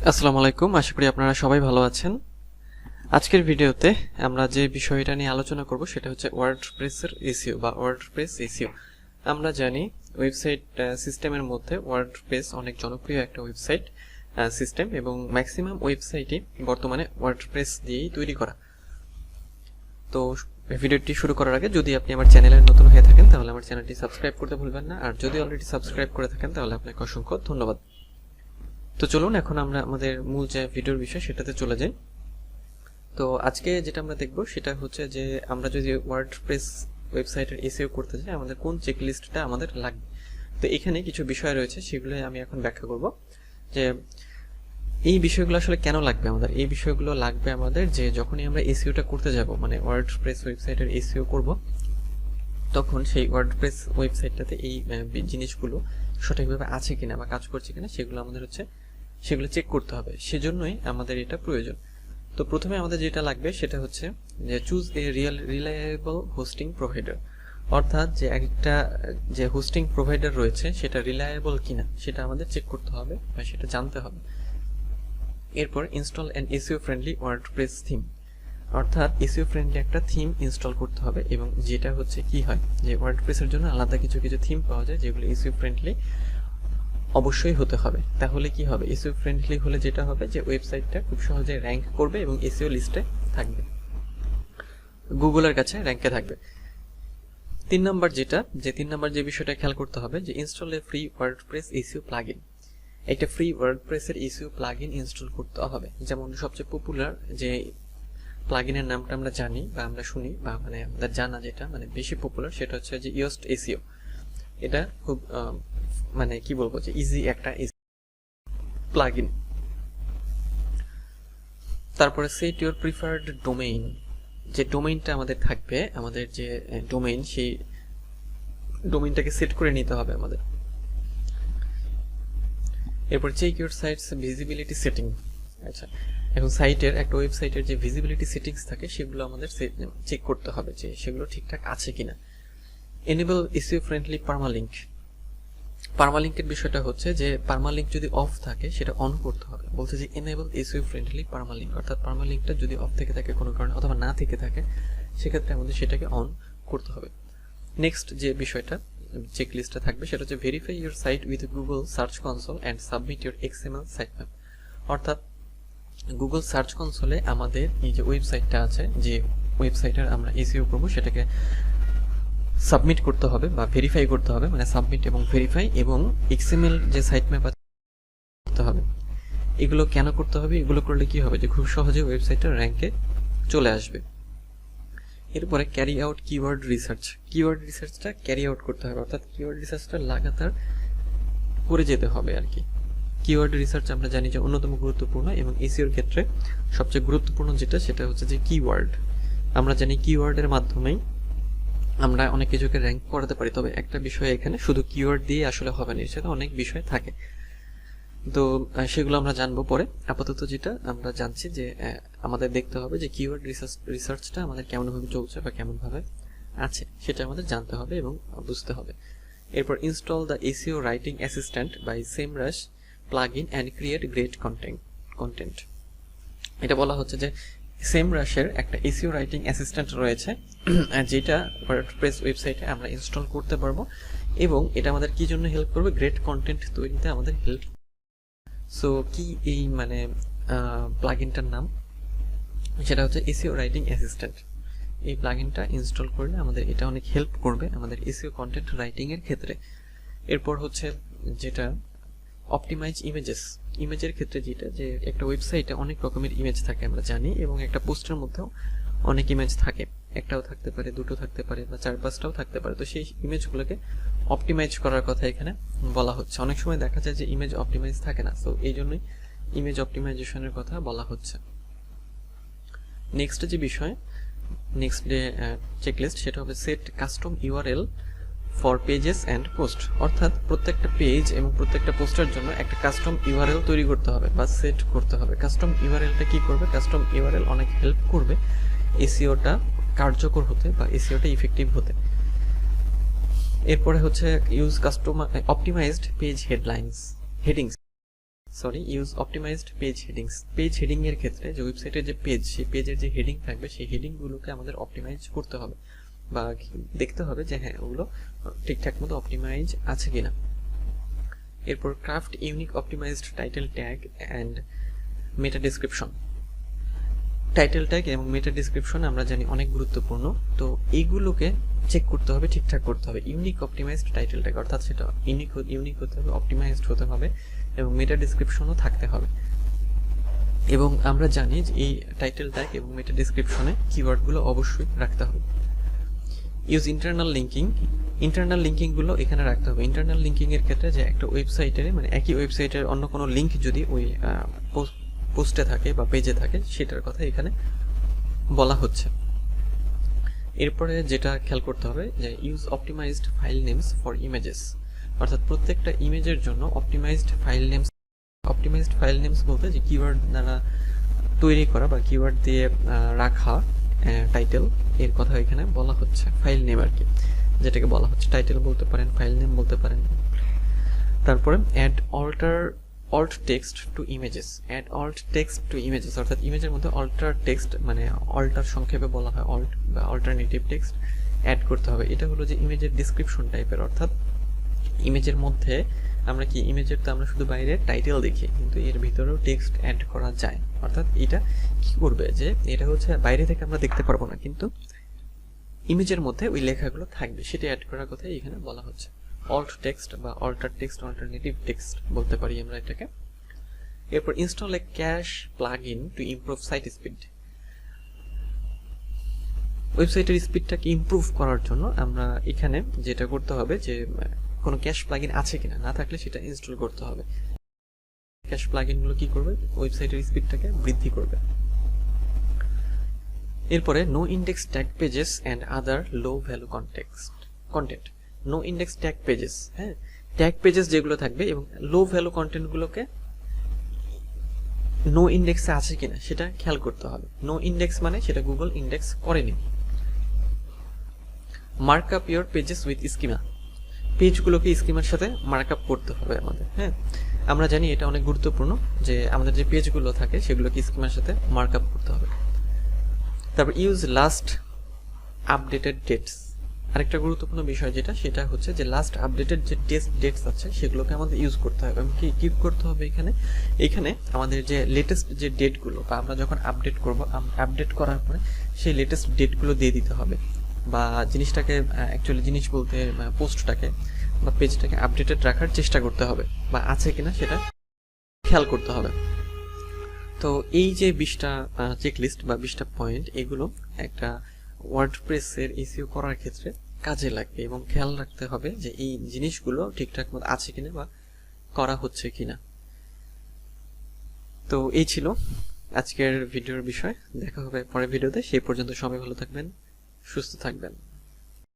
আসসালামু আলাইকুম, আশা করি আপনারা সবাই ভালো আছেন। আজকের ভিডিওতে আমরা যে বিষয়টা নিয়ে আলোচনা করব সেটা হচ্ছে ওয়ার্ডপ্রেসের এসইও বা ওয়ার্ডপ্রেস এসইও। আমরা জানি ওয়েবসাইট সিস্টেমের মধ্যে ওয়ার্ডপ্রেস অনেক জনপ্রিয় একটা ওয়েবসাইট সিস্টেম এবং ম্যাক্সিমাম ওয়েবসাইটই বর্তমানে ওয়ার্ডপ্রেস দিয়েই তৈরি করা। তো ভিডিওটি শুরু করার আগে যদি আপনি আমার চ্যানেলে নতুন হয়ে থাকেন তাহলে আমার চ্যানেলটি সাবস্ক্রাইব করতে ভুলবেন না, আর যদি অলরেডি সাবস্ক্রাইব করে থাকেন তাহলে আপনাকে অসংখ্য ধন্যবাদ। তো চলুন এখন আমরা আমাদের মূল যে ভিডিওর বিষয় সেটাতে চলে যাই। তো আজকে যেটা আমরা দেখব সেটা হচ্ছে যে আমরা যদি ওয়ার্ডপ্রেস ওয়েবসাইটের এসইও করতে চাই আমাদের কোন চেকলিস্টটা আমাদের লাগবে। তো এখানে কিছু বিষয় রয়েছে, সেগুলো আমি এখন ব্যাখ্যা করব যে এই বিষয়গুলো আসলে কেন লাগবে আমাদের। এই বিষয়গুলো লাগবে আমাদের যে যখনই আমরা এসইওটা করতে যাব, মানে ওয়ার্ডপ্রেস ওয়েবসাইটের এসইও করব, তখন সেই ওয়ার্ডপ্রেস ওয়েবসাইটটাতে এই জিনিসগুলো সঠিকভাবে আছে কিনা বা কাজ করছে কিনা সেগুলো চেক করতে হবে। সেজন্যই আমাদের এটা প্রয়োজন। তো প্রথমে আমাদের যেটা লাগবে সেটা হচ্ছে যে choose a reliable hosting provider, অর্থাৎ যে একটা যে হোস্টিং প্রোভাইডার রয়েছে সেটা রিলায়েবল কিনা সেটা আমাদের চেক করতে হবে বা সেটা জানতে হবে। এরপর install an SEO friendly WordPress theme, অর্থাৎ এসইও ফ্রেন্ডলি একটা থিম ইনস্টল করতে হবে। এবং যেটা হচ্ছে কি হয় যে ওয়ার্ডপ্রেসের জন্য আলাদা কিছু থিম পাওয়া যায় যেগুলো এসইও ফ্রেন্ডলি অবশ্যই হতে হবে। তাহলে কি হবে, এসইও ফ্রেন্ডলি হলে যেটা হবে যে ওয়েবসাইটটা খুব সহজে র্যাঙ্ক করবে এবং এসইও লিস্টে থাকবে, গুগলের কাছে র্যাঙ্কে থাকবে। তিন নম্বর যে বিষয়টা খেয়াল করতে হবে যে ইনস্টল এ ফ্রি ওয়ার্ডপ্রেস এসইও প্লাগইন। একটা ফ্রি ওয়ার্ডপ্রেসের এসইও প্লাগইন ইনস্টল করতে হবে। যেমন সবচেয়ে পপুলার যে প্লাগইনের নামটা আমরা জানি বা আমরা শুনি বা মানে আমাদের জানা যেটা মানে বেশি পপুলার সেটা হচ্ছে যে ইয়োস্ট এসইও। এটা খুব মানে কি বলবো যে ইজি একটা প্লাগইন। তারপরে সেট ইউর প্রিফার্ড ডোমেইন, যে ডোমেইনটা আমাদের থাকবে, আমাদের যে ডোমেইন সেই ডোমেইনটাকে সেট করে নিতে হবে আমাদের। এরপর check your sites visibility setting. আচ্ছা, এখন সাইটের একটা ওয়েবসাইটের যে ভিজিবিলিটি সেটিংস থাকে সেগুলো আমাদের চেক করতে হবে যে সেগুলো ঠিকঠাক আছে কিনা। এনেবল এসইও ফ্রেন্ডলি পার্মালিঙ্কের বিষয়টা হচ্ছে যে পার্মালিঙ্ক যদি অফ থাকে সেটা অন করতে হবে। বলছে যে এনেবল এসইও ফ্রেন্ডলি পার্মালিঙ্ক, অর্থাৎ পার্মালিঙ্কটা যদি অফ থেকে থাকে কোনো কারণে অথবা না থেকে থাকে সেক্ষেত্রে আমাদের সেটাকে অন করতে হবে। নেক্সট যে বিষয়টা চেক লিস্টে থাকবে সেটা হচ্ছে verify your site with Google search console and submit your XML site map, অর্থাৎ গুগল সার্চ কনসোলে আমাদের এই যে ওয়েবসাইটটা আছে, যে ওয়েবসাইটের আমরা এসইও করবো সেটাকে সাবমিট করতে হবে বা ভেরিফাই করতে হবে, মানে সাবমিট এবং ভেরিফাই, এবং এক্সএমএল যে সাইট ম্যাপ করতে হবে। এগুলো কেন করতে হবে? এগুলো করলে কি হবে যে খুব সহজে ওয়েবসাইটের র্যাঙ্কে চলে আসবে। এরপরে ক্যারি আউট কিওয়ার্ড রিসার্চটা ক্যারি আউট করতে হবে, অর্থাৎ কিওয়ার্ড রিসার্চটা লাগাতার করে যেতে হবে আর কি। কিওয়ার্ড রিসার্চ আমরা জানি যে অন্যতম গুরুত্বপূর্ণ এবং এসইওর ক্ষেত্রে সবচেয়ে গুরুত্বপূর্ণ সেটা হচ্ছে যে কিওয়ার্ড। আমরা জানি কিওয়ার্ডের মাধ্যমেই আমরা অনেক কিছুকে র্যাঙ্ক করাতে পারি। তবে একটা বিষয় এখানে শুধু কিওয়ার্ড দিয়ে আসলে হবে না, সেটা অনেক বিষয় থাকে, তো সেগুলো আমরা জানবো পরে। আপাতত যেটা আমরা জানছি যে আমাদের দেখতে হবে যে কিওয়ার্ড রিসার্চটা আমাদের কেমনভাবে চলছে বা কেমনভাবে আছে সেটা আমাদের জানতে হবে এবং বুঝতে হবে। এরপর install the SEO writing assistant by Semrush plugin and create great content. এটা বলা হচ্ছে যে সেমরাশের একটা এসইও রাইটিং অ্যাসিস্ট্যান্ট রয়েছে যেটা ওয়ার্ডপ্রেস ওয়েবসাইটে আমরা ইনস্টল করতে পারবো এবং এটা আমাদের কি জন্য হেল্প করবে, গ্রেট কন্টেন্ট তৈরিতে আমাদের হেল্প। সো কি এই মানে প্লাগইনটার নাম সেটা হচ্ছে এসইও রাইটিং অ্যাসিস্ট্যান্ট। এই প্লাগইনটা ইনস্টল করলে আমাদের এটা অনেক হেল্প করবে আমাদের এসইও কন্টেন্ট রাইটিং এর ক্ষেত্রে। এরপর হচ্ছে যেটা অপটিমাইজ ইমেজের ক্ষেত্রে, যেটা যে একটা ওয়েবসাইটে অনেক রকমের ইমেজ থাকে আমরা জানি, এবং একটা পোস্টের মধ্যেও অনেক ইমেজ থাকে, একটাও থাকতে পারে, দুটো থাকতে পারে বা 4-5টাও থাকতে পারে। তো সেই ইমেজগুলোকে অপটিমাইজ করার কথা এখানে বলা হচ্ছে। অনেক সময় দেখা যায় যে ইমেজ অপটিমাইজ থাকে না, তো এই জন্যই ইমেজ অপটিমাইজেশনের কথা বলা হচ্ছে। নেক্সট যে চেকলিস্ট সেটা হবে set custom URL for pages and post, অর্থাৎ প্রত্যেকটা পেজ এবং প্রত্যেকটা পোস্টের জন্য একটা কাস্টম ইউআরএল তৈরি করতে হবে বা সেট করতে হবে। কাস্টম ইউআরএলটা কি করবে? কাস্টম ইউআরএল অনেক হেল্প করবে এসইওটা কার্যকর হতে বা এসইওটা ইফেক্টিভ হতে। এরপরে হচ্ছে use optimised page headings, use optimised page headings. Page heading এর ক্ষেত্রে যে ওয়েবসাইটের যে পেজ, সেই পেজের যে হেডিং থাকবে সেই হেডিংগুলোকে আমাদের অপটিমাইজ করতে হবে বা দেখতে হবে যে হ্যাঁ ওগুলো ঠিকঠাক মতো অপটিমাইজ আছে কিনা। এরপর craft unique optimised title tag and meta description. Title tag এবং মেটা ডেসক্রিপশন আমরা জানি অনেক গুরুত্বপূর্ণ, তো এইগুলোকে চেক করতে হবে, ঠিকঠাক করতে হবে। ইউনিক অপটিমাইজড টাইটেল ট্যাগ অর্থাৎ সেটা ইউনিক হতে হবে, অপটিমাইজড হতে হবে এবং মেটা ডেসক্রিপশনও থাকতে হবে। এবং আমরা জানি যে এই টাইটেল ট্যাগ এবং মেটা ডেসক্রিপশনে কিওয়ার্ডগুলো অবশ্যই রাখতে হবে। Use internal linking. ইন্টারনাল লিঙ্কিংগুলো এখানে রাখতে হবে। ইন্টারনাল লিঙ্কিংয়ের ক্ষেত্রে যে একটা ওয়েবসাইটের মানে একই ওয়েবসাইটের অন্য কোনো লিঙ্ক যদি ওই পোস্টে থাকে বা পেজে থাকে সেটার কথা এখানে বলা হচ্ছে। এরপরে যেটা খেয়াল করতে হবে যে use optimised file names for images, অর্থাৎ প্রত্যেকটা ইমেজের জন্য অপটিমাইজড ফাইল নেমস বলতে যে কিওয়ার্ড দ্বারা তৈরি করা বা কিওয়ার্ড দিয়ে রাখা টাইটেল, এর কথা এখানে বলা হচ্ছে। ফাইল নেম আর কি, যেটাকে বলা হচ্ছে টাইটেল বলতে পারেন, ফাইল নেম বলতে পারেন। তারপরে add alt text to images. Add alt text to images অর্থাৎ ইমেজের মধ্যে অল্টার টেক্সট মানে অল্টার সংক্ষেপে বলা হয় অল্ট বা অল্টারনেটিভ টেক্সট অ্যাড করতে হবে। এটা হলো যে ইমেজের ডিসক্রিপশন টাইপের, অর্থাৎ ইমেজের মধ্যে আমরা কি ইমেজের তো আমরা শুধু বাইরে টাইটেল দেখি, কিন্তু এর ভিতরেও টেক্সট অ্যাড করা যায়। অর্থাৎ এটা কি করবে যে এটা হচ্ছে বাইরে থেকে আমরা দেখতে পারবো না, কিন্তু ইমেজের মধ্যে ওই লেখাগুলো থাকবে, সেটা অ্যাড করার কথা এখানে বলা হচ্ছে। অল্ট টেক্সট বা অল্টার টেক্সট, অল্টারনেটিভ টেক্সট বলতে পারি আমরা এটাকে। এরপর install a cache plugin to improve site speed. ওয়েবসাইটের স্পিডটাকে ইমপ্রুভ করার জন্য আমরা এখানে যেটা করতে হবে যে কোনো ক্যাশ প্লাগইন আছে কিনা, না থাকলে সেটা ইনস্টল করতে হবে। ক্যাশ প্লাগইনগুলো কি করবে, ওয়েবসাইটের স্পিডটাকে বৃদ্ধি করবে। এরপরে no index tag pages and other low value content. No index tag pages, হ্যাঁ ট্যাগ পেজেস যেগুলো থাকবে এবং লো ভ্যালু কন্টেন্টগুলোকে নো ইন্ডেক্সে আছে কিনা সেটা খেয়াল করতে হবে। নো ইন্ডেক্স মানে সেটা গুগল ইন্ডেক্স করেনি। Mark up your pages with schema. পেজগুলোকে স্কিমার সাথে মার্ক আপ করতে হবে আমাদের। হ্যাঁ আমরা জানি এটা অনেক গুরুত্বপূর্ণ যে আমাদের যে পেজগুলো থাকে সেগুলোকে স্কিমার সাথে মার্ক আপ করতে হবে। তারপর ইউজ লাস্ট আপডেটেড ডেটস। আরেকটা গুরুত্বপূর্ণ বিষয় যেটা, সেটা হচ্ছে যে লাস্ট আপডেটেড যে ডেটস আছে সেগুলোকে আমাদের ইউজ করতে হবে। কি করতে হবে এখানে আমাদের যে লেটেস্ট যে ডেটগুলো বা আমরা যখন আপডেট করব, আপডেট করার পরে সেই লেটেস্ট ডেটগুলো দিয়ে দিতে হবে, বা জিনিসটাকে অ্যাকচুয়ালি জিনিস বলতে পোস্টটাকে বা পেজটাকে আপডেটেড রাখার চেষ্টা করতে হবে, বা আছে কিনা সেটা খেয়াল করতে হবে। তো এই যে 20টা চেকলিস্ট বা 20টা পয়েন্ট, এগুলো একটা ওয়ার্ডপ্রেসের এসইও করার ক্ষেত্রে কাজে লাগবে এবং খেয়াল রাখতে হবে যে এই জিনিসগুলো ঠিকঠাক মতো আছে কিনা বা করা হচ্ছে কিনা। তো এই ছিল আজকের ভিডিওর বিষয়। দেখা হবে পরের ভিডিওতে। সেই পর্যন্ত সবাই ভালো থাকবেন, সুস্থ থাকবেন।